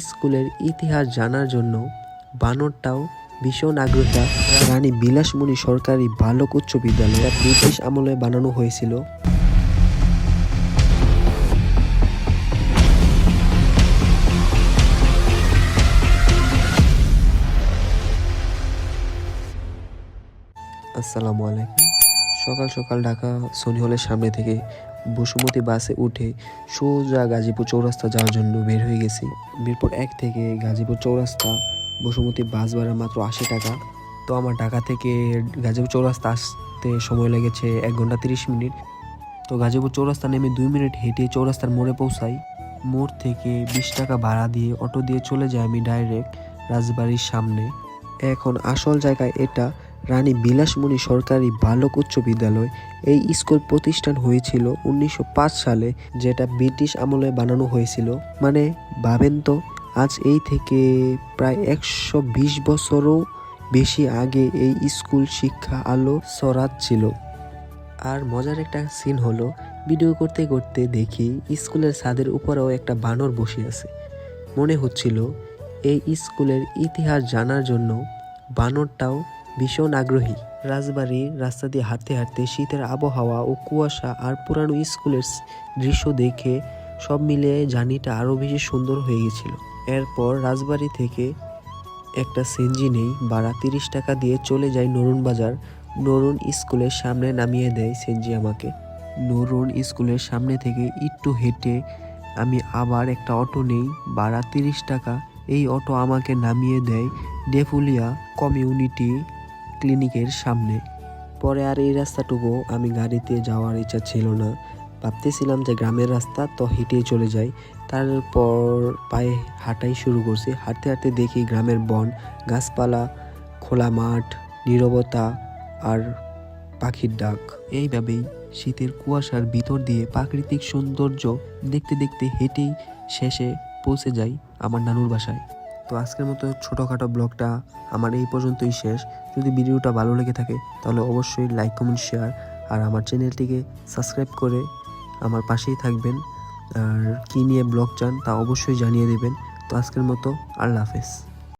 স্কুলের ইতিহাস জানার জন্য বানরটাও ভীষণ আগ্রহী। রানী বিলাসমণি সরকারি বালক উচ্চ বিদ্যালয় ব্রিটিশ আমলে বানানো হয়েছিল। আসসালামু আলাইকুম। সকাল সকাল ঢাকা সনি হলের সামনে থেকে বসুমতী বাসে উঠে সোজা গাজীপুর চৌরাস্তা যাওয়ার জন্য বের হয়ে গেছি। মিরপুর 1 থেকে গাজীপুর চৌরাস্তা বসুমতী বাস ভাড়া মাত্র 80 টাকা। তো আমার ঢাকা থেকে গাজীপুর চৌরাস্তা আসতে সময় লেগেছে 1 ঘন্টা 30 মিনিট। তো গাজীপুর চৌরাস্তা নেমে 2 মিনিট হেঁটে চৌরাস্তার মোড়ে পৌঁছাই। মোড় থেকে 20 টাকা ভাড়া দিয়ে অটো দিয়ে চলে যাই আমি ডাইরেক্ট রাজবাড়ির সামনে। এখন আসল জায়গায় এটা রানী বিলাসমণি সরকারি বালক উচ্চ বিদ্যালয়। এই স্কুল প্রতিষ্ঠান হয়েছিল 1905 সালে, যেটা ব্রিটিশ আমলে বানানো হয়েছিল। মানে ভাবেন তো, আজ এই থেকে প্রায় 120 বছরও বেশি আগে এই স্কুল শিক্ষা আলো ছড়াচ্ছিল। আর মজার একটা সিন হলো, ভিডিও করতে করতে দেখি স্কুলের ছাদের উপরেও একটা বানর বসে আছে। মনে হচ্ছিল এই স্কুলের ইতিহাস জানার জন্য বানরটাও ভীষণ আগ্রহী। রাজবাড়ির রাস্তা দিয়ে হাঁটতে হাঁটতে শীতের আবহাওয়া ও কুয়াশা আর পুরানো স্কুলের দৃশ্য দেখে সব মিলিয়ে জার্নিটা আরও বেশি সুন্দর হয়ে গেছিল। এরপর রাজবাড়ি থেকে একটা সিএনজি নেই, ভাড়া 30 টাকা দিয়ে চলে যায় নরুন বাজার। নরুন স্কুলের সামনে নামিয়ে দেয় সিএনজি আমাকে। নরুন স্কুলের সামনে থেকে একটু হেঁটে আমি আবার একটা অটো নেই, ভাড়া 30 টাকা। এই অটো আমাকে নামিয়ে দেয় ডেফুলিয়া কমিউনিটি ক্লিনিকের সামনে। পরে আর এই রাস্তাটুকু আমি গাড়িতে যাওয়ার ইচ্ছা ছিল না, ভাবতেছিলাম যে গ্রামের রাস্তা, তো হেঁটে চলে যাই। তারপর পায়ে হাঁটাই শুরু করছি। হাঁটতে হাঁটতে দেখি গ্রামের বন, গাছপালা, খোলা মাঠ, নীরবতা আর পাখির ডাক। এইভাবেই শীতের কুয়াশার ভিতর দিয়ে প্রাকৃতিক সৌন্দর্য দেখতে দেখতে হেঁটেই শেষে পৌঁছে যাই আমার নানুর বাসায়। তো আজকের মতো ছোটোখাটো ব্লগটা আমার এই পর্যন্তই শেষ। যদি ভিডিওটা ভালো লেগে থাকে তাহলে অবশ্যই লাইক, কমেন্ট, শেয়ার আর আমার চ্যানেলটিকে সাবস্ক্রাইব করে আমার পাশেই থাকবেন। আর কী নিয়ে ব্লগ চান তা অবশ্যই জানিয়ে দেবেন। তো আজকের মতো আল্লাহ হাফেজ।